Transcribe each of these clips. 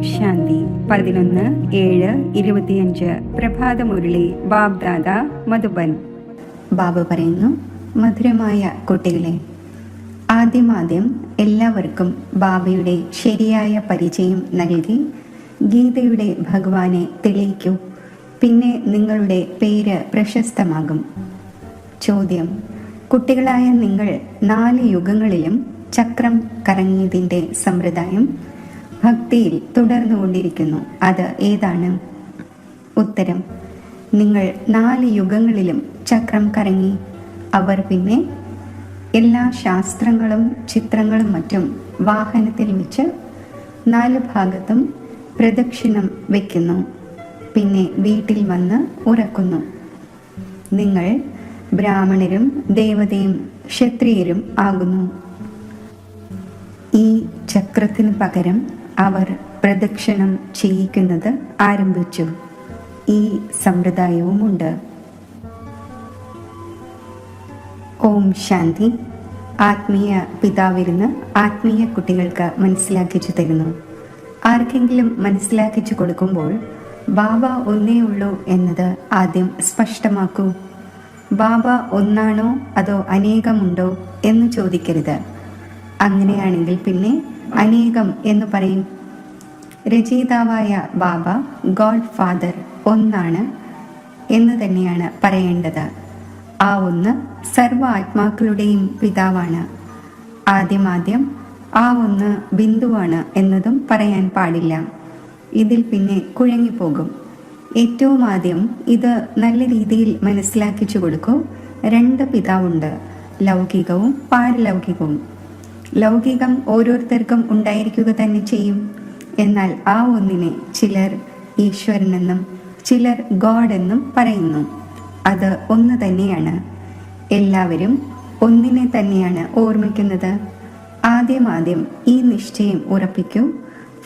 ശാന്തി 11/7/25 പ്രഭാതമുരളി ബാബ്ദാദ മധുബൻ. ബാബ പറയുന്നു, മധുരമായ കുട്ടികളെ, ആദ്യം എല്ലാവർക്കും ബാബയുടെ ശരിയായ പരിചയം നൽകി ഗീതയുടെ ഭഗവാനെ തെളിയിക്കൂ. പിന്നെ നിങ്ങളുടെ പേര് പ്രശസ്തമാകും. ചോദ്യം: കുട്ടികളായ നിങ്ങൾ 4 യുഗങ്ങളിലും ചക്രം കറങ്ങിയതിൻ്റെ സമ്പ്രദായം ഭക്തിയിൽ തുടർന്നുകൊണ്ടിരിക്കുന്നു. അത് ഏതാണ്? ഉത്തരം: നിങ്ങൾ 4 യുഗങ്ങളിലും ചക്രം കറങ്ങി. അവർ പിന്നെ എല്ലാ ശാസ്ത്രങ്ങളും ചിത്രങ്ങളും മറ്റും വാഹനത്തിൽ വെച്ച് 4 ഭാഗത്തും പ്രദക്ഷിണം വയ്ക്കുന്നു. പിന്നെ വീട്ടിൽ വന്ന് ഉറക്കുന്നു. നിങ്ങൾ ബ്രാഹ്മണരും ദേവതയും ക്ഷത്രിയരും ആകുന്നു. ഈ ചക്രത്തിന് പകരം അവർ പ്രദക്ഷിണം ചെയ്യിക്കുന്നത് ആരംഭിച്ചു. ഈ സമ്പ്രദായവുമുണ്ട്. ഓം ശാന്തി. ആത്മീയ പിതാവിരുന്ന് ആത്മീയ കുട്ടികൾക്ക് മനസ്സിലാക്കിച്ചു തരുന്നു. ആർക്കെങ്കിലും മനസ്സിലാക്കിച്ചു കൊടുക്കുമ്പോൾ ബാബ ഒന്നേ ഉള്ളൂ എന്നത് ആദ്യം സ്പഷ്ടമാക്കൂ. ബാബ ഒന്നാണോ അതോ അനേകമുണ്ടോ എന്ന് ചോദിക്കരുത്. അങ്ങനെയാണെങ്കിൽ പിന്നെ അനേകം എന്ന് പറയും. രചയിതാവായ ബാബ ഗോഡ് ഫാദർ ഒന്നാണ് എന്ന് തന്നെയാണ് പറയേണ്ടത്. ആ ഒന്ന് സർവ ആത്മാക്കളുടെയും പിതാവാണ്. ആദ്യം ആ ഒന്ന് ബിന്ദുവാണ് എന്നതും പറയാൻ പാടില്ല. ഇതിൽ പിന്നെ കുഴങ്ങിപ്പോകും. ഏറ്റവും ആദ്യം ഇത് നല്ല രീതിയിൽ മനസ്സിലാക്കിച്ചു കൊടുക്കൂ. 2 പിതാവുണ്ട്, ലൗകികവും പാരലൗകികവും. ലൗകികം ഓരോരുത്തർക്കും ഉണ്ടായിരിക്കുക തന്നെ ചെയ്യും. എന്നാൽ ആ ഒന്നിനെ ചിലർ ഈശ്വരനെന്നും ചിലർ ഗോഡ് എന്നും പറയുന്നു. അത് ഒന്ന് തന്നെയാണ്. എല്ലാവരും ഒന്നിനെ തന്നെയാണ് ഓർമ്മിക്കുന്നത്. ആദ്യം ഈ നിശ്ചയം ഉറപ്പിക്കൂ.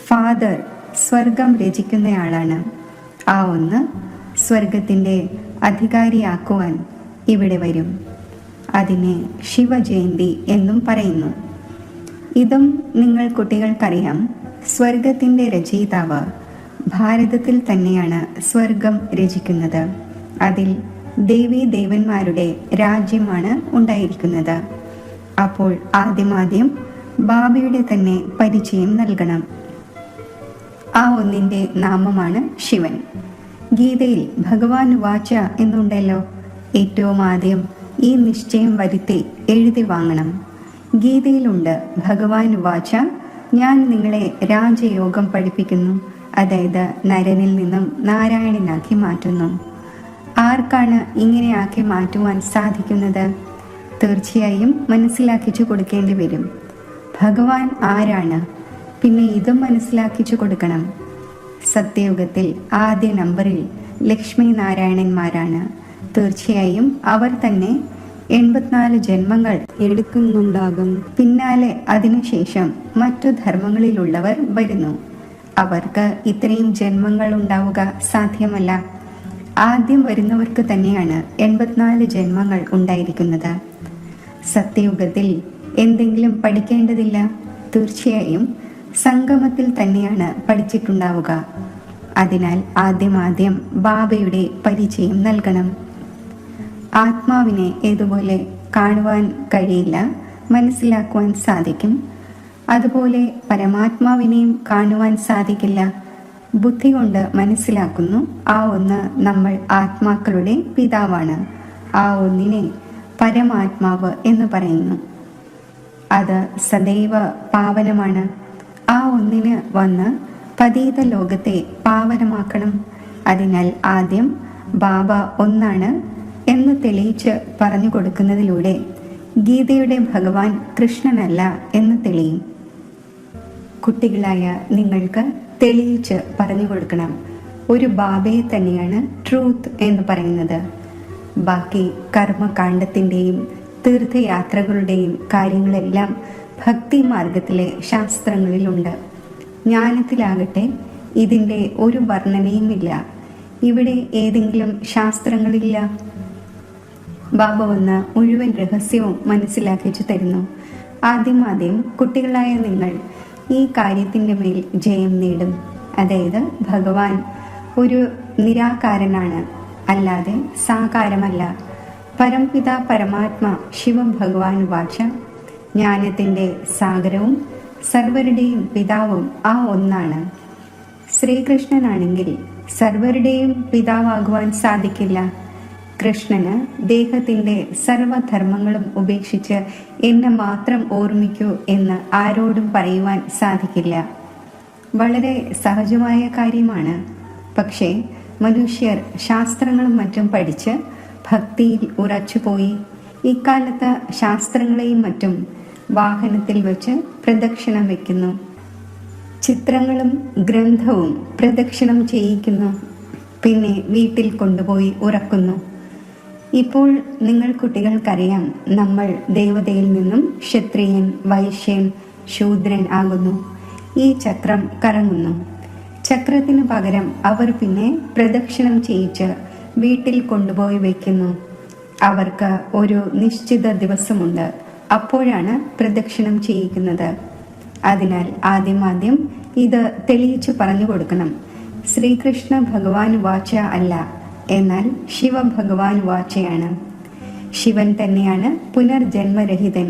ഫാദർ സ്വർഗം രചിക്കുന്നയാളാണ്. ആ ഒന്ന് സ്വർഗത്തിൻ്റെ അധികാരിയാക്കുവാൻ ഇവിടെ വരും. അതിനെ ശിവജയന്തി എന്നും പറയുന്നു. ഇതും നിങ്ങൾ കുട്ടികൾക്കറിയാം. സ്വർഗത്തിൻ്റെ രചയിതാവ് ഭാരതത്തിൽ തന്നെയാണ് സ്വർഗം രചിക്കുന്നത്. അതിൽ ദേവീ ദേവന്മാരുടെ രാജ്യമാണ് ഉണ്ടായിരിക്കുന്നത്. അപ്പോൾ ആദ്യം ബാബയുടെ തന്നെ പരിചയം നൽകണം. ആ ഒന്നിൻ്റെ നാമമാണ് ശിവൻ. ഗീതയിൽ ഭഗവാൻ വാച എന്നുണ്ടല്ലോ. ഏറ്റവും ആദ്യം ഈ നിശ്ചയം വരുത്തി എഴുതി വാങ്ങണം. ഗീതയിലുണ്ട് ഭഗവാൻ വാച, ഞാൻ നിങ്ങളെ രാജയോഗം പഠിപ്പിക്കുന്നു. അതായത് നരനിൽ നിന്നും നാരായണനാക്കി മാറ്റുന്നു. ആർക്കാണ് ഇങ്ങനെയാക്കി മാറ്റുവാൻ സാധിക്കുന്നത്? തീർച്ചയായും മനസ്സിലാക്കിച്ചു കൊടുക്കേണ്ടി വരും. ഭഗവാൻ ആരാണ്? പിന്നെ ഇതും മനസ്സിലാക്കിച്ചു കൊടുക്കണം. സത്യയുഗത്തിൽ ആദ്യ നമ്പറിൽ ലക്ഷ്മി നാരായണന്മാരാണ്. തീർച്ചയായും അവർ തന്നെ 84 ജന്മങ്ങൾ എടുക്കുന്നുണ്ടാകും. പിന്നാലെ അതിനുശേഷം മറ്റു ധർമ്മങ്ങളിലുള്ളവർ വരുന്നു. അവർക്ക് ഇത്രയും ജന്മങ്ങൾ ഉണ്ടാവുക സാധ്യമല്ല. ആദ്യം വരുന്നവർക്ക് തന്നെയാണ് 84 ജന്മങ്ങൾ ഉണ്ടായിരിക്കുന്നത്. സത്യയുഗത്തിൽ എന്തെങ്കിലും പഠിക്കേണ്ടതില്ല. തീർച്ചയായും സംഗമത്തിൽ തന്നെയാണ് പഠിച്ചിട്ടുണ്ടാവുക. അതിനാൽ ആദ്യം ബാബയുടെ പരിചയം നൽകണം. ആത്മാവിനെ ഏതുപോലെ കാണുവാൻ കഴിയില്ല, മനസ്സിലാക്കുവാൻ സാധിക്കും. അതുപോലെ പരമാത്മാവിനെയും കാണുവാൻ സാധിക്കില്ല. ബുദ്ധി കൊണ്ട് മനസ്സിലാക്കുന്നു. ആ ഒന്ന് നമ്മൾ ആത്മാക്കളുടെ പിതാവാണ്. ആ ഒന്നിനെ പരമാത്മാവ് എന്ന് പറയുന്നു. അത് സദൈവ പാവനമാണ്. ആ ഒന്നിന് വന്ന് പതീത ലോകത്തെ പാവനമാക്കണം. അതിനാൽ ആദ്യം ബാബ ഒന്നാണ് എന്ന് തെളിയിച്ച് പറഞ്ഞു കൊടുക്കുന്നതിലൂടെ ഗീതയുടെ ഭഗവാൻ കൃഷ്ണനല്ല എന്ന് തെളിയും. കുട്ടികളായ നിങ്ങൾക്ക് തെളിയിച്ച് പറഞ്ഞു കൊടുക്കണം. ഒരു ബാബയെ തന്നെയാണ് ട്രൂത്ത് എന്ന് പറയുന്നത്. ബാക്കി കർമ്മകാണ്ഡത്തിൻ്റെയും തീർത്ഥയാത്രകളുടെയും കാര്യങ്ങളെല്ലാം ഭക്തി മാർഗത്തിലെ ശാസ്ത്രങ്ങളിലുണ്ട്. ജ്ഞാനത്തിലാകട്ടെ ഇതിൻ്റെ ഒരു വർണ്ണനയുമില്ല. ഇവിടെ ഏതെങ്കിലും ശാസ്ത്രങ്ങളില്ല. ബാബ വന്ന് മുഴുവൻ രഹസ്യവും മനസ്സിലാക്കിച്ചു തരുന്നു. ആദ്യം കുട്ടികളായ നിങ്ങൾ ഈ കാര്യത്തിൻ്റെ മേൽ ജയം നേടും. അതായത് ഭഗവാൻ ഒരു നിരാകാരനാണ്, അല്ലാതെ സാകാരമല്ല. പരംപിത പരമാത്മ ശിവം ഭഗവാൻ വാച, ജ്ഞാനത്തിൻ്റെ സാഗരവും സർവരുടെയും പിതാവും ആ ഒന്നാണ്. ശ്രീകൃഷ്ണനാണെങ്കിൽ സർവരുടെയും പിതാവാകുവാൻ സാധിക്കില്ല. കൃഷ്ണന് ദേഹത്തിൻ്റെ സർവധർമ്മങ്ങളും ഉപേക്ഷിച്ച് എന്നെ മാത്രം ഓർമ്മിക്കൂ എന്ന് ആരോടും പറയുവാൻ സാധിക്കില്ല. വളരെ സഹജമായ കാര്യമാണ്. പക്ഷേ മനുഷ്യർ ശാസ്ത്രങ്ങളും മറ്റും പഠിച്ച് ഭക്തിയിൽ ഉറച്ചുപോയി ഇക്കാലത്ത് ശാസ്ത്രങ്ങളെയും മറ്റും വാഹനത്തിൽ വെച്ച് പ്രദക്ഷിണം വയ്ക്കുന്നു. ചിത്രങ്ങളും ഗ്രന്ഥവും പ്രദക്ഷിണം ചെയ്യിക്കുന്നു. പിന്നെ വീട്ടിൽ കൊണ്ടുപോയി ഉറക്കുന്നു. ഇപ്പോൾ നിങ്ങൾ കുട്ടികൾക്കറിയാം, നമ്മൾ ദേവതയിൽ നിന്നും ക്ഷത്രിയൻ, വൈശ്യൻ, ശൂദ്രൻ ആകുന്നു. ഈ ചക്രം കറങ്ങുന്നു. ചക്രത്തിന് പകരം അവർ പിന്നെ പ്രദക്ഷിണം ചെയ്യിച്ച് വീട്ടിൽ കൊണ്ടുപോയി വയ്ക്കുന്നു. അവർക്ക് ഒരു നിശ്ചിത ദിവസമുണ്ട്, അപ്പോഴാണ് പ്രദക്ഷിണം ചെയ്യിക്കുന്നത്. അതിനാൽ ആദ്യം ഇത് തെളിയിച്ചു പറഞ്ഞു കൊടുക്കണം. ശ്രീകൃഷ്ണ ഭഗവാൻ വാച അല്ല, എന്നാൽ ശിവ ഭഗവാൻ വാചയാണ്. ശിവൻ തന്നെയാണ് പുനർജന്മരഹിതൻ.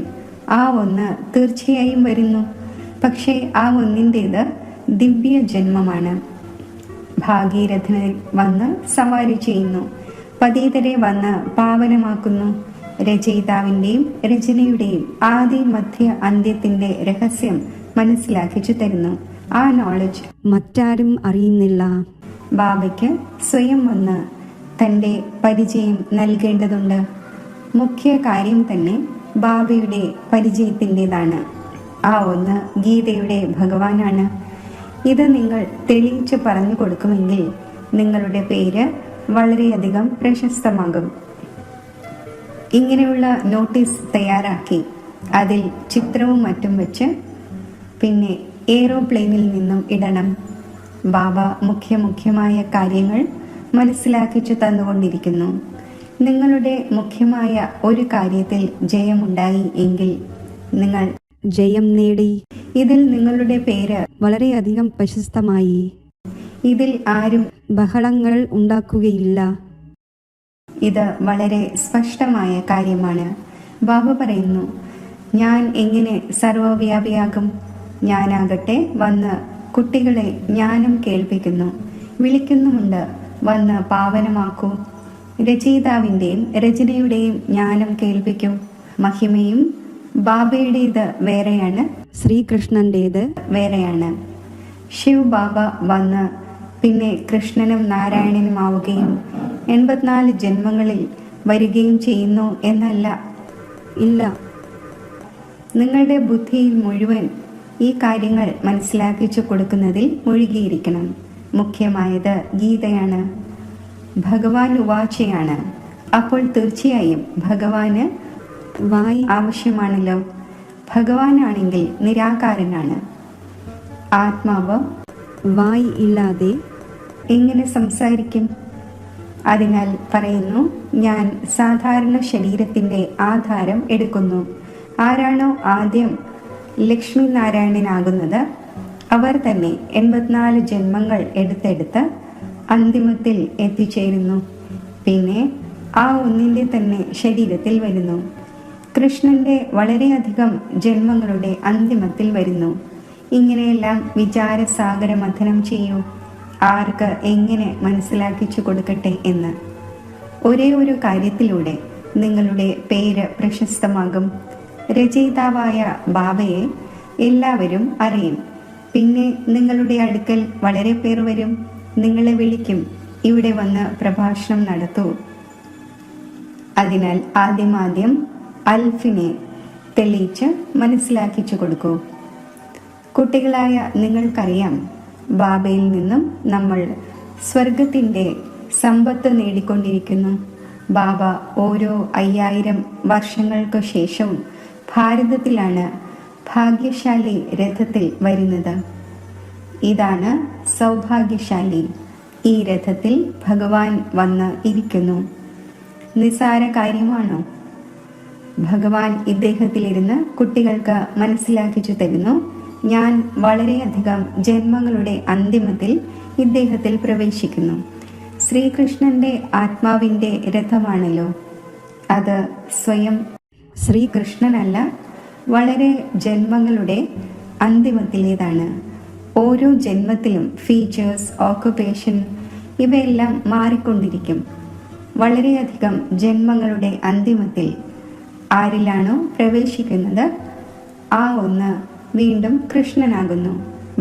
ആ ഒന്ന് തീർച്ചയായും വരുന്നു. പക്ഷേ ആ ഒന്നിൻ്റേത് ദിവ്യ ജന്മമാണ്. ഭാഗീരഥനിൽ വന്ന് സവാരി ചെയ്യുന്നു, പതീതരെ വന്ന് പാവനമാക്കുന്നു. രചയിതാവിൻ്റെയും രചനയുടെയും ആദി മധ്യ അന്ത്യത്തിൻ്റെ രഹസ്യം മനസ്സിലാക്കിച്ചു തരുന്നു. ആ നോളജ് മറ്റാരും അറിയുന്നില്ല. ബാബയ്ക്ക് സ്വയം വന്ന് തൻ്റെ പരിചയം നൽകേണ്ടതുണ്ട്. മുഖ്യ കാര്യം തന്നെ ബാബയുടെ പരിചയത്തിൻ്റെതാണ്. ആ ഒന്ന് ഗീതയുടെ ഭഗവാനാണ്. ഇത് നിങ്ങൾ തെളിയിച്ചു പറഞ്ഞു കൊടുക്കുമെങ്കിൽ നിങ്ങളുടെ പേര് വളരെയധികം പ്രശസ്തമാകും. ഇങ്ങനെയുള്ള നോട്ടീസ് തയ്യാറാക്കി അതിൽ ചിത്രവും മറ്റും വെച്ച് പിന്നെ എയ്റോപ്ലെയിനിൽ നിന്നും ഇടണം. ബാബ മുഖ്യമായ കാര്യങ്ങൾ മനസ്സിലാക്കിച്ചു തന്നുകൊണ്ടിരിക്കുന്നു. നിങ്ങളുടെ മുഖ്യമായ ഒരു കാര്യത്തിൽ ജയമുണ്ടായി എങ്കിൽ നിങ്ങൾ ജയം നേടി. ഇതിൽ നിങ്ങളുടെ പേര് വളരെയധികം പ്രശസ്തമായി. ഇതിൽ ആരും ബഹളങ്ങൾ ഉണ്ടാക്കുകയില്ല. ഇത് വളരെ സ്പഷ്ടമായ കാര്യമാണ്. ബാബ പറയുന്നു, ഞാൻ എങ്ങനെ സർവവ്യാപിയാകും? ഞാനാകട്ടെ വന്ന് കുട്ടികളെ ജ്ഞാനം കേൾപ്പിക്കുന്നു, വിളിക്കുന്നുമുണ്ട്, വന്ന് പാവനമാക്കൂ. രചയിതാവിൻ്റെയും രചനയുടെയും ജ്ഞാനം കേൾപ്പിക്കൂ. മഹിമയും ബാബയുടേത് വേറെയാണ്, ശ്രീകൃഷ്ണൻ്റേത് വേറെയാണ്. ശിവ് ബാബ വന്ന് പിന്നെ കൃഷ്ണനും നാരായണനും ആവുകയും 84 ജന്മങ്ങളിൽ വരികയും ചെയ്യുന്നു എന്നല്ല. ഇല്ല, നിങ്ങളുടെ ബുദ്ധിയിൽ മുഴുവൻ ഈ കാര്യങ്ങൾ മനസ്സിലാക്കിച്ചു കൊടുക്കുന്നതിൽ മുഴുകിയിരിക്കണം. മുഖ്യമായത് ഗീതയാണ്, ഭഗവാൻ ഉവാചയാണ്. അപ്പോൾ തീർച്ചയായും ഭഗവാന് വായി ആവശ്യമാണല്ലോ. ഭഗവാനാണെങ്കിൽ നിരാകാരനാണ്. ആത്മാവ് വായി ഇല്ലാതെ എങ്ങനെ സംസാരിക്കും? അതിനാൽ പറയുന്നു, ഞാൻ സാധാരണ ശരീരത്തിൻ്റെ ആധാരം എടുക്കുന്നു. ആരാണോ ആദ്യം ലക്ഷ്മി നാരായണനാകുന്നത് അവർ തന്നെ 84 ജന്മങ്ങൾ എടുത്തെടുത്ത് അന്തിമത്തിൽ എത്തിച്ചേരുന്നു. പിന്നെ ആ ഒന്നിൻ്റെ തന്നെ ശരീരത്തിൽ വരുന്നു. കൃഷ്ണന്റെ വളരെയധികം ജന്മങ്ങളുടെ അന്തിമത്തിൽ വരുന്നു. ഇങ്ങനെയെല്ലാം വിചാരസാഗര മഥനം ചെയ്യൂ. ആർക്ക് എങ്ങനെ മനസ്സിലാക്കിച്ചു കൊടുക്കട്ടെ എന്ന്. ഒരേ ഒരു കാര്യത്തിലൂടെ നിങ്ങളുടെ പേര് പ്രശസ്തമാകും. രചയിതാവായ ബാബയെ എല്ലാവരും അറിയും. പിന്നെ നിങ്ങളുടെ അടുക്കൽ വളരെ പേർ വരും, നിങ്ങളെ വിളിക്കും, ഇവിടെ വന്ന് പ്രഭാഷണം നടത്തൂ. അതിനാൽ ആദ്യം അൽഫിനെ തെളിയിച്ച് മനസ്സിലാക്കിച്ചു കൊടുക്കൂ. കുട്ടികളായ നിങ്ങൾക്കറിയാം, ബാബയിൽ നിന്നും നമ്മൾ സ്വർഗത്തിൻ്റെ സമ്പത്ത് നേടിക്കൊണ്ടിരിക്കുന്നു. ബാബ ഓരോ 5000 വർഷങ്ങൾക്ക് ശേഷവും ഭാരതത്തിലാണ് ഭാഗ്യശാലി രഥത്തിൽ വരുന്നത്. ഇതാണ് സൗഭാഗ്യശാലി. ഈ രഥത്തിൽ ഭഗവാൻ വന്ന് ഇരിക്കുന്നു. നിസ്സാര കാര്യമാണോ? ഭഗവാൻ ഇദ്ദേഹത്തിലിരുന്ന് കുട്ടികൾക്ക് മനസ്സിലാക്കിച്ചു തരുന്നു. ഞാൻ വളരെയധികം ജന്മങ്ങളുടെ അന്തിമത്തിൽ ഇദ്ദേഹത്തിൽ പ്രവേശിക്കുന്നു. ശ്രീകൃഷ്ണന്റെ ആത്മാവിന്റെ രഥമാണല്ലോ അത്. സ്വയം ശ്രീകൃഷ്ണനല്ല, വളരെ ജന്മങ്ങളുടെ അന്തിമത്തിലേതാണ്. ഓരോ ജന്മത്തിലും ഫീച്ചേഴ്സ്, ഓക്കുപേഷൻ ഇവയെല്ലാം മാറിക്കൊണ്ടിരിക്കും. വളരെയധികം ജന്മങ്ങളുടെ അന്തിമത്തിൽ ആരിലാണോ പ്രവേശിക്കുന്നത് ആ ഒന്ന് വീണ്ടും കൃഷ്ണനാകുന്നു.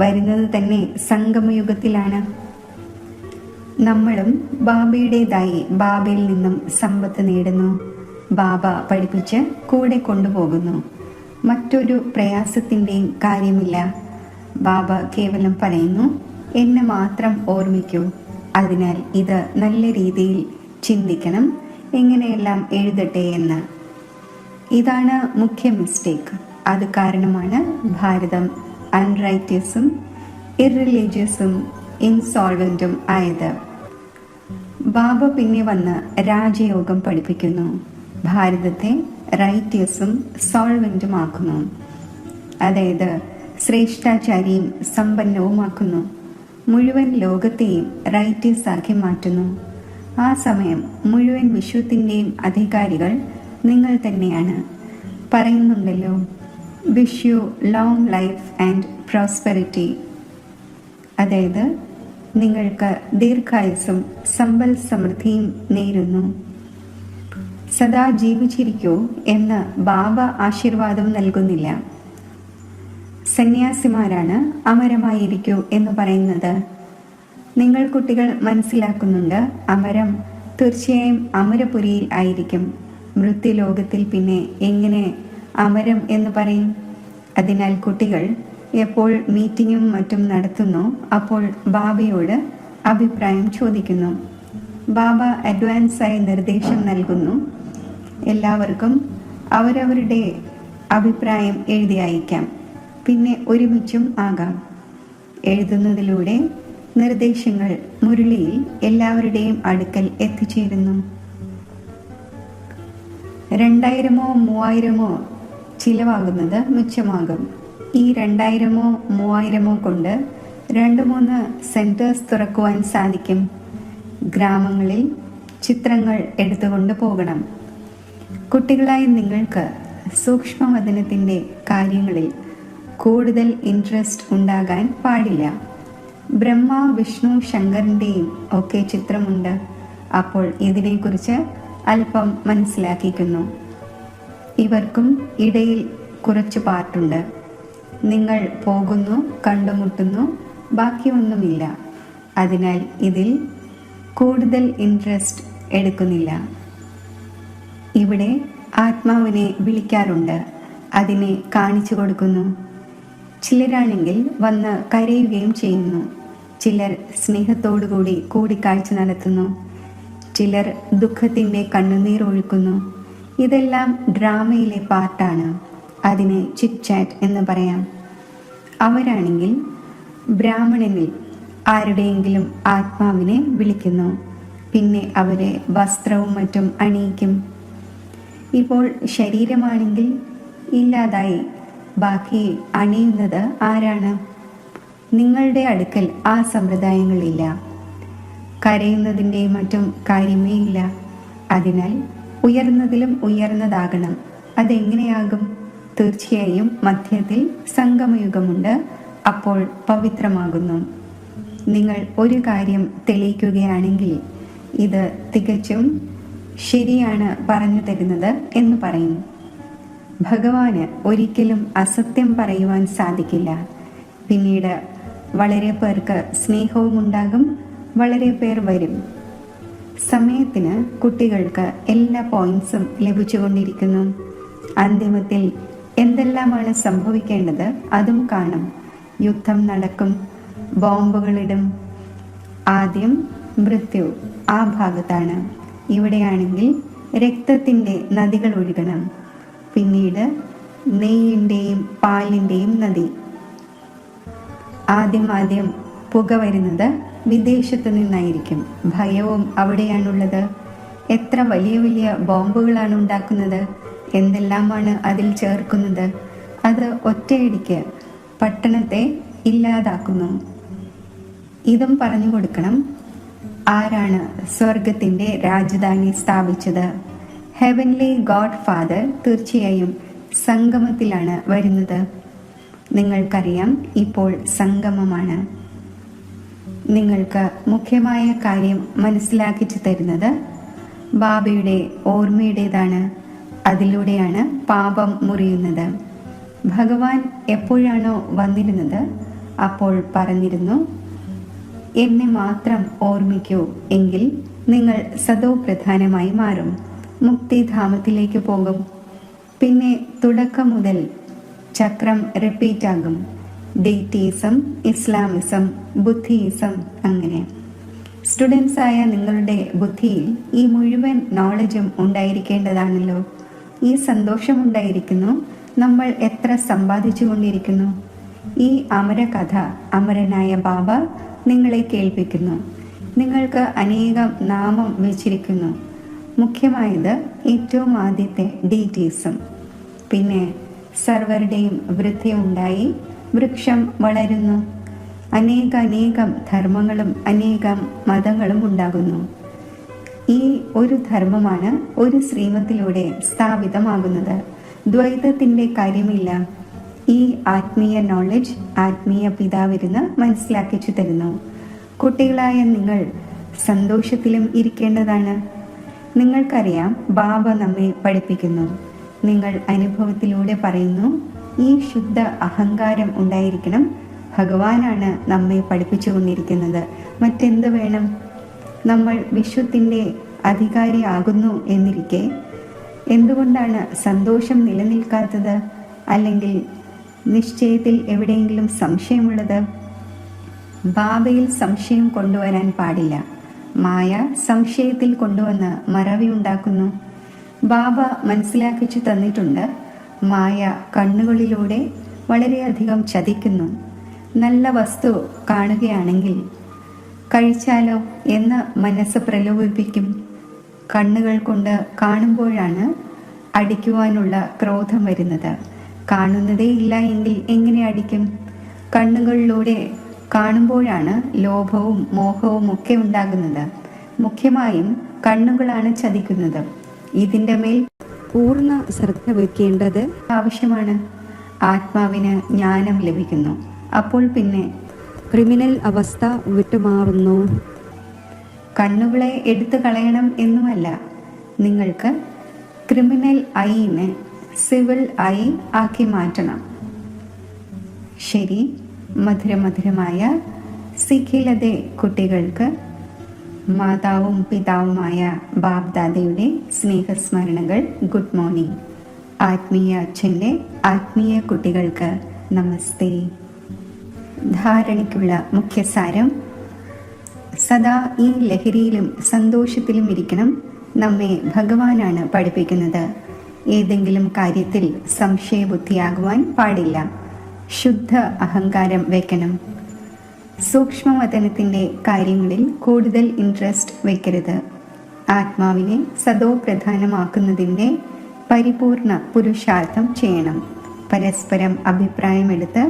വരുന്നത് തന്നെ സംഗമയുഗത്തിലാണ്. നമ്മളും ബാബയുടേതായി ബാബയിൽ നിന്നും സമ്പത്ത് നേടുന്നു. ബാബ പഠിപ്പിച്ച് കൂടെ കൊണ്ടുപോകുന്നു. മറ്റൊരു പ്രയാസത്തിൻ്റെയും കാര്യമില്ല. ബാബ കേവലം പറയുന്നു, എന്നെ മാത്രം ഓർമ്മിക്കൂ. അതിനാൽ ഇത് നല്ല രീതിയിൽ ചിന്തിക്കണം, എങ്ങനെയെല്ലാം എഴുതട്ടെ എന്ന്. ഇതാണ് മുഖ്യ മിസ്റ്റേക്ക്. അത് കാരണമാണ് ഭാരതം അൺറൈറ്റിയസും ഇർറിലീജിയസും ഇൻസോൾവെന്റും ആയത്. ബാബ പിന്നെ വന്ന് രാജയോഗം പഠിപ്പിക്കുന്നു. ഭാരതത്തെ റൈറ്റിയസും സോൾവെന്റുമാക്കുന്നു. അതായത് ശ്രേഷ്ഠാചാരിയും സമ്പന്നവുമാക്കുന്നു. മുഴുവൻ ലോകത്തെയും റൈറ്റിയസ് ആക്കി മാറ്റുന്നു. ആ സമയം മുഴുവൻ വിശ്വത്തിൻ്റെയും അധികാരികൾ നിങ്ങൾ തന്നെയാണ്. പറയുന്നുണ്ടല്ലോ, wish you long life and prosperity. അതായത് നിങ്ങൾക്ക് ദീർഘായുസ്സും സമ്പൽ സമൃദ്ധിയും നേരുന്നു. സദാ ജീവിച്ചിരിക്കൂ എന്ന് ബാബ ആശീർവാദം നൽകുന്നില്ല. സന്യാസിമാരാണ് അമരമായിരിക്കൂ എന്ന് പറയുന്നത്. നിങ്ങൾ കുട്ടികൾ മനസ്സിലാക്കുന്നുണ്ട്, അമരം തീർച്ചയായും അമരപുരിയിൽ ആയിരിക്കും. മൃത്യുലോകത്തിൽ പിന്നെ എങ്ങനെ അമരം എന്ന് പറയും? അതിനാൽ കുട്ടികൾ എപ്പോൾ മീറ്റിങ്ങും മറ്റും നടത്തുന്നു അപ്പോൾ ബാബയോട് അഭിപ്രായം ചോദിക്കുന്നു. ബാബ അഡ്വാൻസായി നിർദ്ദേശം നൽകുന്നു. എല്ലാവർക്കും അവരവരുടെ അഭിപ്രായം എഴുതി അയക്കാം. പിന്നെ ഒരുമിച്ചും ആകാം. എഴുതുന്നതിലൂടെ നിർദ്ദേശങ്ങൾ മുരളിയിൽ എല്ലാവരുടെയും അടുക്കൽ എത്തിച്ചേരുന്നു. 2000-ഓ 3000-ഓ ചിലവാകുന്നത് മിച്ചമാകും. ഈ 2000-ഓ 3000-ഓ കൊണ്ട് 2-3 സെന്റേഴ്സ് തുറക്കുവാൻ സാധിക്കും. ഗ്രാമങ്ങളിൽ ചിത്രങ്ങൾ എടുത്തുകൊണ്ട് പോകണം. കുട്ടികളായി നിങ്ങൾക്ക് സൂക്ഷ്മവദനത്തിൻ്റെ കാര്യങ്ങളിൽ കൂടുതൽ ഇൻട്രസ്റ്റ് ഉണ്ടാകാൻ പാടില്ല. ബ്രഹ്മ, വിഷ്ണു, ശങ്കറിൻ്റെയും ഒക്കെ ചിത്രമുണ്ട്. അപ്പോൾ ഇതിനെക്കുറിച്ച് അല്പം മനസ്സിലാക്കിക്കുന്നു. ഇവർക്കും ഇടയിൽ കുറച്ച് പാർട്ടുണ്ട്. നിങ്ങൾ പോകുന്നു, കണ്ടുമുട്ടുന്നു, ബാക്കിയൊന്നുമില്ല. അതിനാൽ ഇതിൽ കൂടുതൽ ഇൻട്രസ്റ്റ് എടുക്കുന്നില്ല. ഇവിടെ ആത്മാവിനെ വിളിക്കാറുണ്ട്, അതിനെ കാണിച്ചു കൊടുക്കുന്നു. ചിലരാണെങ്കിൽ വന്ന് കരയുകയും ചെയ്യുന്നു. ചിലർ സ്നേഹത്തോടുകൂടി കൂടിക്കാഴ്ച നടത്തുന്നു. ചിലർ ദുഃഖത്തിൻ്റെ കണ്ണുനീർ ഒഴുക്കുന്നു. ഇതെല്ലാം ഡ്രാമയിലെ പാർട്ടാണ്. അതിനെ ചിറ്റ് ചാറ്റ് എന്ന് പറയാം. അവരാണെങ്കിൽ ബ്രാഹ്മണനിൽ ആരുടെയെങ്കിലും ആത്മാവിനെ വിളിക്കുന്നു. പിന്നെ അവരെ വസ്ത്രവും മറ്റും അണിയിക്കും. ഇപ്പോൾ ശരീരമാണെങ്കിൽ ഇല്ലാതായി. ബാക്കി അണിയുന്നത് ആരാണ്? നിങ്ങളുടെ അടുക്കൽ ആ സമ്പ്രദായങ്ങളില്ല. കരയുന്നതിൻ്റെ മറ്റും കാര്യമേ ഇല്ല. അതിനാൽ ഉയർന്നതിലും ഉയർന്നതാകണം. അതെങ്ങനെയാകും? തീർച്ചയായും മധ്യത്തിൽ സംഗമയുഗമുണ്ട്. അപ്പോൾ പവിത്രമാകുന്നു. നിങ്ങൾ ഒരു കാര്യം തെളിയിക്കുകയാണെങ്കിൽ ഇത് തികച്ചും ശരിയാണ് പറഞ്ഞു തരുന്നത് എന്ന് പറയും. ഭഗവാന് ഒരിക്കലും അസത്യം പറയുവാൻ സാധിക്കില്ല. പിന്നീട് വളരെ പേർക്ക് സ്നേഹവും ഉണ്ടാകും. വളരെ പേർ വരും. സമയത്തിന് കുട്ടികൾക്ക് എല്ലാ പോയിന്റ്സും ലഭിച്ചുകൊണ്ടിരിക്കുന്നു. അന്തിമത്തിൽ എന്തെല്ലാമാണ് സംഭവിക്കേണ്ടത് അതും കാണും. യുദ്ധം നടക്കും, ബോംബുകളിടും. ആദ്യം മൃത്യു ആ ഭാഗത്താണ്. ഇവിടെയാണെങ്കിൽ രക്തത്തിൻ്റെ നദികൾ ഒഴുകണം. പിന്നീട് നെയ്യിൻ്റെയും പാലിൻ്റെയും നദി. ആദ്യം പുക വരുന്നത് വിദേശത്തു നിന്നായിരിക്കും. ഭയവും അവിടെയാണുള്ളത്. എത്ര വലിയ വലിയ ബോംബുകളാണ് ഉണ്ടാക്കുന്നത്, എന്തെല്ലാമാണ് അതിൽ ചേർക്കുന്നത്. അത് ഒറ്റയടിക്ക് പട്ടണത്തെ ഇല്ലാതാക്കുന്നു. ഇതും പറഞ്ഞു കൊടുക്കണം. ആരാണ് സ്വർഗത്തിൻ്റെ രാജധാനി സ്ഥാപിച്ചത്? ഹെവൻലി ഗോഡ് ഫാദർ തീർച്ചയായും സംഗമത്തിലാണ് വരുന്നത്. നിങ്ങൾക്കറിയാം, ഇപ്പോൾ സംഗമമാണ്. നിങ്ങൾക്ക് മുഖ്യമായ കാര്യം മനസ്സിലാക്കിച്ചു തരുന്നത് ബാബയുടെ ഓർമ്മയുടേതാണ്. അതിലൂടെയാണ് പാപം മുറിയുന്നത്. ഭഗവാൻ എപ്പോഴാണോ വന്നിരുന്നത് അപ്പോൾ പറഞ്ഞിരുന്നു, എന്നെ മാത്രം ഓർമ്മിക്കൂ, എങ്കിൽ നിങ്ങൾ സദോ പ്രധാനമായി മാറും, മുക്തിധാമത്തിലേക്ക് പോകും. പിന്നെ തുടക്കം മുതൽ ചക്രം റിപ്പീറ്റ് ആകും. ഡെയ്റ്റീസം, ഇസ്ലാമിസം, ബുദ്ധിയിസം, അങ്ങനെ. സ്റ്റുഡൻസായ നിങ്ങളുടെ ബുദ്ധിയിൽ ഈ മുഴുവൻ നോളജും ഉണ്ടായിരിക്കേണ്ടതാണല്ലോ. ഈ സന്തോഷം ഉണ്ടായിരിക്കുന്നു. നമ്മൾ എത്ര സമ്പാദിച്ചു കൊണ്ടിരിക്കുന്നു. ഈ അമരകഥ അമരനായ ബാബ നിങ്ങളെ കേൾപ്പിക്കുന്നു. നിങ്ങൾക്ക് അനേകം നാമം വെച്ചിരിക്കുന്നു. മുഖ്യമായത് ഏറ്റവും ആദ്യത്തെ ഡീറ്റീസം. പിന്നെ സർവരുടെയും വൃദ്ധി ഉണ്ടായി വൃക്ഷം വളരുന്നു. അനേകം ധർമ്മങ്ങളും അനേകം മതങ്ങളും ഉണ്ടാകുന്നു. ഈ ഒരു ധർമ്മമാണ് ഒരു ശ്രീമത്തിലൂടെ സ്ഥാപിതമാകുന്നത്. ദ്വൈതത്തിൻ്റെ കാര്യമില്ല. ഈ ആത്മീയ നോളജ് ആത്മീയ പിതാവിരുന്ന് മനസ്സിലാക്കിച്ചു തരുന്നു. കുട്ടികളായ നിങ്ങൾ സന്തോഷത്തിലും ഇരിക്കേണ്ടതാണ്. നിങ്ങൾക്കറിയാം, ബാബ നമ്മെ പഠിപ്പിക്കുന്നു. നിങ്ങൾ അനുഭവത്തിലൂടെ പറയുന്നു, ഈ ശുദ്ധ അഹങ്കാരം ഉണ്ടായിരിക്കണം. ഭഗവാനാണ് നമ്മെ പഠിപ്പിച്ചുകൊണ്ടിരിക്കുന്നത്. മറ്റെന്ത് വേണം? നമ്മൾ വിശ്വത്തിൻ്റെ അധികാരിയാകുന്നു എന്നിരിക്കെ എന്തുകൊണ്ടാണ് സന്തോഷം നിലനിൽക്കാത്തത്? അല്ലെങ്കിൽ നിശ്ചയത്തിൽ എവിടെയെങ്കിലും സംശയമുള്ളത്? ബാബയിൽ സംശയം കൊണ്ടുവരാൻ പാടില്ല. മായ സംശയത്തിൽ കൊണ്ടുവന്ന് മറവി ഉണ്ടാക്കുന്നു. ബാബ മനസ്സിലാക്കിച്ചു തന്നിട്ടുണ്ട്, മായ കണ്ണുകളിലൂടെ വളരെയധികം ചതിക്കുന്നു. നല്ല വസ്തു കാണുകയാണെങ്കിൽ കഴിച്ചാലോ എന്ന് മനസ്സ് പ്രലോഭിപ്പിക്കും. കണ്ണുകൾ കൊണ്ട് കാണുമ്പോഴാണ് അടിക്കുവാനുള്ള ക്രോധം വരുന്നത്. കാണുന്നതേ ഇല്ല എങ്കിൽ എങ്ങനെ അടിക്കും? കണ്ണുകളിലൂടെ കാണുമ്പോഴാണ് ലോഭവും മോഹവും ഒക്കെ ഉണ്ടാകുന്നത്. മുഖ്യമായും കണ്ണുകളാണ് ചതിക്കുന്നത്. ഇതിൻ്റെ മേൽ പൂർണ്ണ ശ്രദ്ധ വയ്ക്കേണ്ടത് ആവശ്യമാണ്. ആത്മാവിന് ജ്ഞാനം ലഭിക്കുന്നു. അപ്പോൾ പിന്നെ ക്രിമിനൽ അവസ്ഥ വിട്ടുമാറുന്നു. കണ്ണുകളെ എടുത്തു കളയണം എന്നുമല്ല, നിങ്ങൾക്ക് ക്രിമിനൽ ഐനെ സിവിൽ ഐ ആക്കി മാറ്റണം. ശരി, മധുരമധുരമായ സിഖിലതെ കുട്ടികൾക്ക് മാതാവും പിതാവുമായ ബാബ്ദാദയുടെ സ്നേഹസ്മരണകൾ. Good morning. ആത്മീയ അച്ഛൻ്റെ ആത്മീയ കുട്ടികൾക്ക് നമസ്തേ. ധാരണയ്ക്കുള്ള മുഖ്യസാരം: സദാ ഈ ലഹരിയിലും സന്തോഷത്തിലും ഇരിക്കണം. നമ്മെ ഭഗവാനാണ് പഠിപ്പിക്കുന്നത്. ഏതെങ്കിലും കാര്യത്തിൽ സംശയബുദ്ധിയാകുവാൻ പാടില്ല. ശുദ്ധ അഹങ്കാരം വെക്കണം. സൂക്ഷ്മവതനത്തിൻ്റെ കാര്യങ്ങളിൽ കൂടുതൽ ഇൻട്രസ്റ്റ് വയ്ക്കരുത്. ആത്മാവിനെ സദോ പ്രധാനമാക്കുന്നതിൻ്റെ പരിപൂർണ പുരുഷാർത്ഥം ചെയ്യണം. പരസ്പരം അഭിപ്രായമെടുത്ത്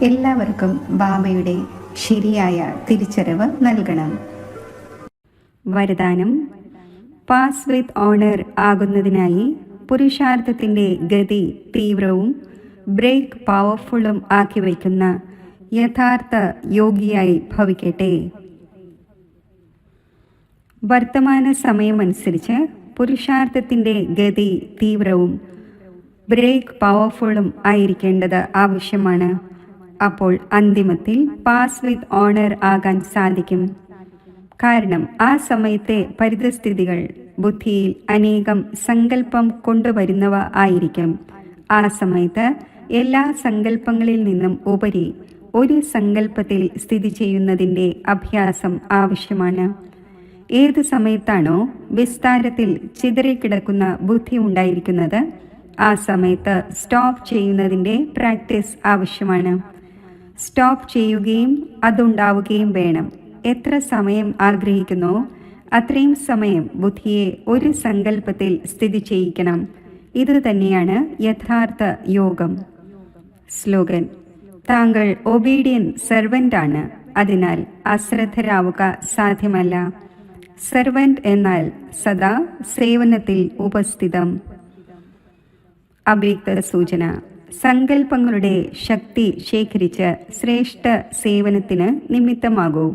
എല്ലാവർക്കും ബാബയുടെ ശരിയായ തിരിച്ചറിവ് നൽകണം. വരദാനം: പാസ് വിത്ത് ഓണർ ആകുന്നതിനായി പുരുഷാർത്ഥത്തിൻ്റെ ഗതി തീവ്രവും ബ്രേക്ക് പവർഫുള്ളും ആക്കി വയ്ക്കുന്ന യഥാർത്ഥ യോഗിയായി ഭവിക്കട്ടെ. വർത്തമാന സമയമനുസരിച്ച് പുരുഷാർത്ഥത്തിൻ്റെ ഗതി തീവ്രവും ബ്രേക്ക് പവർഫുള്ളും ആയിരിക്കേണ്ടത് ആവശ്യമാണ്. അപ്പോൾ അന്തിമത്തിൽ പാസ് വിത്ത് ഓണർ ആകാൻ സാധിക്കും. കാരണം ആ സമയത്തെ പരിതസ്ഥിതികൾ ബുദ്ധിയിൽ അനേകം സങ്കല്പം കൊണ്ടുവരുന്നവ ആയിരിക്കും. ആ സമയത്ത് എല്ലാ സങ്കല്പങ്ങളിൽ നിന്നും ഉപരി ഒരു സങ്കല്പത്തിൽ സ്ഥിതി ചെയ്യുന്നതിൻ്റെ അഭ്യാസം ആവശ്യമാണ്. ഏത് സമയത്താണോ വിസ്താരത്തിൽ ചിതറിക്കിടക്കുന്ന ബുദ്ധി ഉണ്ടായിരിക്കുന്നത്, ആ സമയത്ത് സ്റ്റോപ്പ് ചെയ്യുന്നതിൻ്റെ പ്രാക്ടീസ് ആവശ്യമാണ്. സ്റ്റോപ്പ് ചെയ്യുകയും അതുണ്ടാവുകയും വേണം. എത്ര സമയം ആഗ്രഹിക്കുന്നോ അത്രയും സമയം ബുദ്ധിയെ ഒരു സങ്കല്പത്തിൽ സ്ഥിതി ചെയ്യിക്കണം. ഇത് തന്നെയാണ് യഥാർത്ഥ യോഗം. സ്ലോഗൻ: താങ്കൾ ഒബീഡിയൻ സെർവൻ്റ് ആണ്, അതിനാൽ അശ്രദ്ധരാവുക സാധ്യമല്ല. സെർവൻ്റ് എന്നാൽ സദാ സേവനത്തിൽ ഉപസ്ഥിതം. അവ്യക്ത സൂചന: സങ്കല്പങ്ങളുടെ ശക്തി ശേഖരിച്ച് ശ്രേഷ്ഠ സേവനത്തിന് നിമിത്തമാകൂ.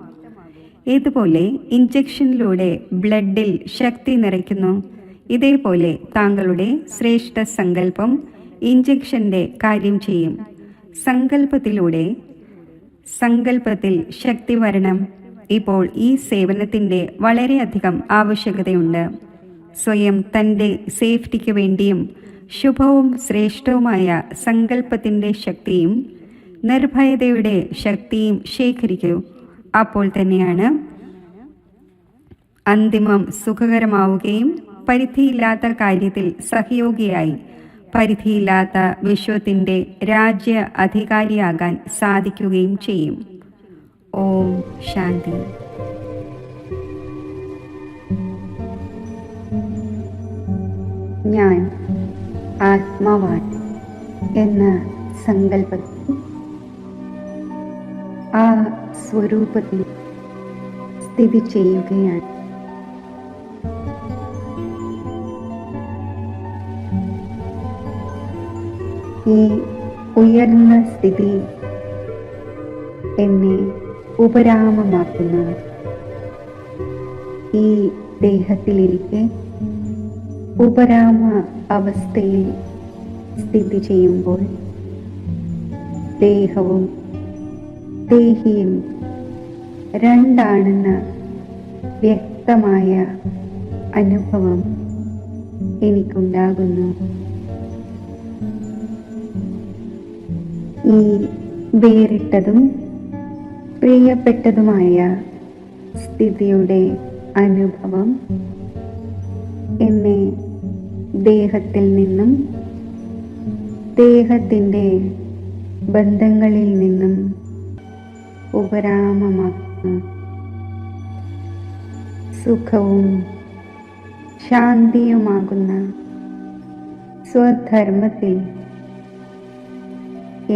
ഇതുപോലെ ഇഞ്ചക്ഷനിലൂടെ ബ്ലഡിൽ ശക്തി നിറയ്ക്കുന്നു. ഇതേപോലെ താങ്കളുടെ ശ്രേഷ്ഠ സങ്കല്പം ഇഞ്ചക്ഷന്റെ കാര്യം ചെയ്യും. സങ്കല്പത്തിൽ ശക്തി വരണം. ഇപ്പോൾ ഈ സേവനത്തിൻ്റെ വളരെയധികം ആവശ്യകതയുണ്ട്. സ്വയം തൻ്റെ സേഫ്റ്റിക്ക് വേണ്ടിയും ശുഭവും ശ്രേഷ്ഠവുമായ സങ്കല്പത്തിൻ്റെ ശക്തിയും നിർഭയതയുടെ ശക്തിയും ശേഖരിക്കൂ. അപ്പോൾ തന്നെയാണ് അന്തിമം സുഖകരമാവുകയും പരിധിയില്ലാത്ത കാര്യത്തിൽ സഹയോഗിയായി പരിധിയില്ലാത്ത വിശ്വത്തിൻ്റെ രാജ്യ അധികാരിയാകാൻ സാധിക്കുകയും ചെയ്യും. ഓം ശാന്തി. ഞാൻ ആത്മാവാണ് എന്ന സങ്കല്പത്തിൽ ആ സ്വരൂപത്തിൽ സ്ഥിതി ചെയ്യുകയാണ്. ഈ ഉയർന്ന സ്ഥിതി എന്നെ ഉപരാമമാക്കുന്നു. ഈ ദേഹത്തിലിരിക്കെ ഉപരാമ അവസ്ഥയിൽ സ്ഥിതി ചെയ്യുമ്പോൾ ദേഹവും ദേഹിയും രണ്ടാണെന്ന വ്യക്തമായ അനുഭവം എനിക്കുണ്ടാകുന്നു. ഈ വേറിട്ടതും പ്രിയപ്പെട്ടതുമായ സ്ഥിതിയുടെ അനുഭവം എന്നെ ദേഹത്തിൽ നിന്നും ദേഹത്തിൻ്റെ ബന്ധങ്ങളിൽ നിന്നും ഉപരാമമാക്കുന്നു. സുഖവും ശാന്തിയുമാകുന്ന സ്വധർമ്മത്തിൽ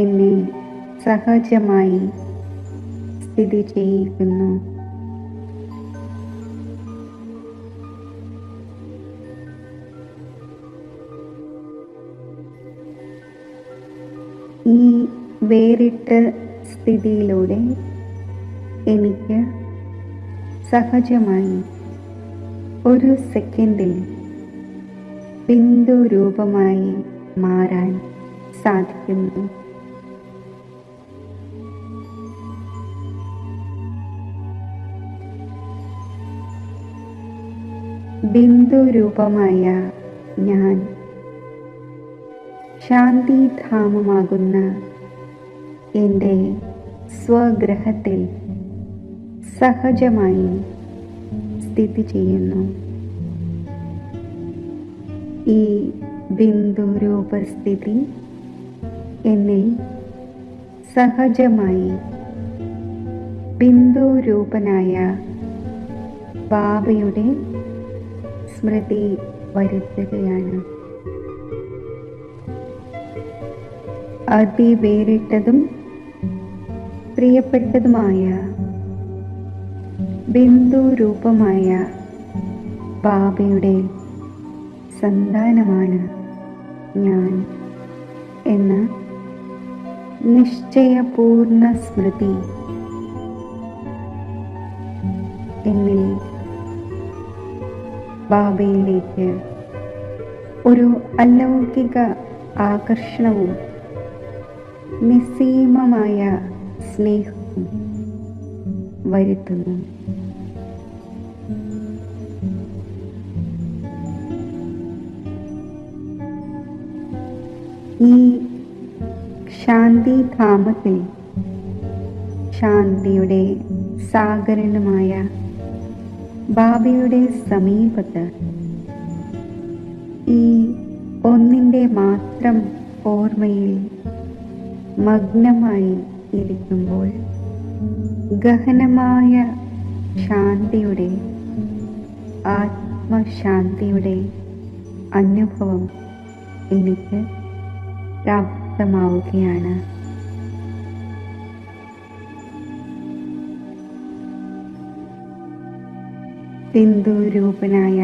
എന്നെ സഹജമായി സ്ഥിതി ചെയ്യിക്കുന്നു. ഈ വേറിട്ട സ്ഥിതിയിലൂടെ എനിക്ക് സഹജമായി ഒരു സെക്കൻഡിൽ ബിന്ദു രൂപമായി മാറാൻ സാധിക്കുന്നു. ബിന്ദു രൂപമായ ഞാൻ ശാന്തിധാമമാകുന്ന എൻ്റെ സ്വഗ്രഹത്തിൽ സഹജമായി സ്ഥിതി ചെയ്യുന്നു. ഈ ബിന്ദു രൂപസ്ഥിതി എന്നിൽ സഹജമായി ബിന്ദു രൂപനായ ബാബയുടെ സ്മൃതി വരുത്തുകയാണ്. അതിവേറിട്ടതും പ്രിയപ്പെട്ടതുമായ ബിന്ദു രൂപമായ ബാബയുടെ സന്താനമാണ് ഞാൻ എന്ന നിശ്ചയപൂർണ സ്മൃതി എന്നിൽ ബാബയിലേക്ക് ഒരു അലൗകിക ആകർഷണവും നിസ്സീമമായ സ്നേഹവും വരുത്തുന്നു. ഈ ശാന്തിധാമത്തിൽ ശാന്തിയുടെ സാഗരനുമായ ബാബയുടെ സമീപത്ത് ഈ ഒന്നിൻ്റെ മാത്രം ഓർമ്മയിൽ മഗ്നമായി ഇരിക്കുമ്പോൾ ഗഹനമായ ശാന്തിയുടെ ആത്മശാന്തിയുടെ അനുഭവം എനിക്ക് പ്രാപ്തമാവുകയാണ്. ബിന്ദുരൂപനായ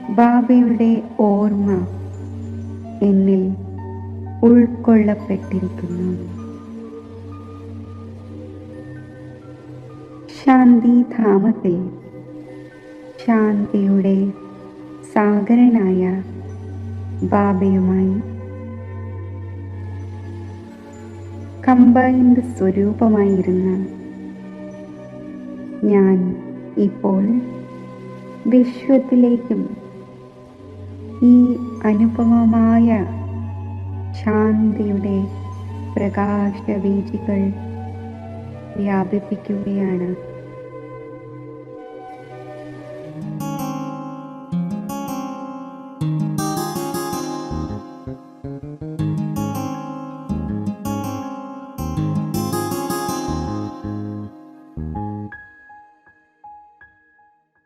ബാബയുടെ ഓർമ്മ എന്നിൽ ഉൾക്കൊള്ളപ്പെട്ടിരിക്കുന്നു. ശാന്തിധാമത്തിൽ ശാന്തിയുടെ സാഗരനായ ബാബയുമായി കമ്പൈൻഡ് സ്വരൂപമായിരുന്ന ഞാൻ ഇപ്പോൾ വിശ്വത്തിലേക്കും ഈ അനുപമമായ ശാന്തിയുടെ പ്രകാശവീചികൾ വ്യാപിപ്പിക്കുകയാണ്.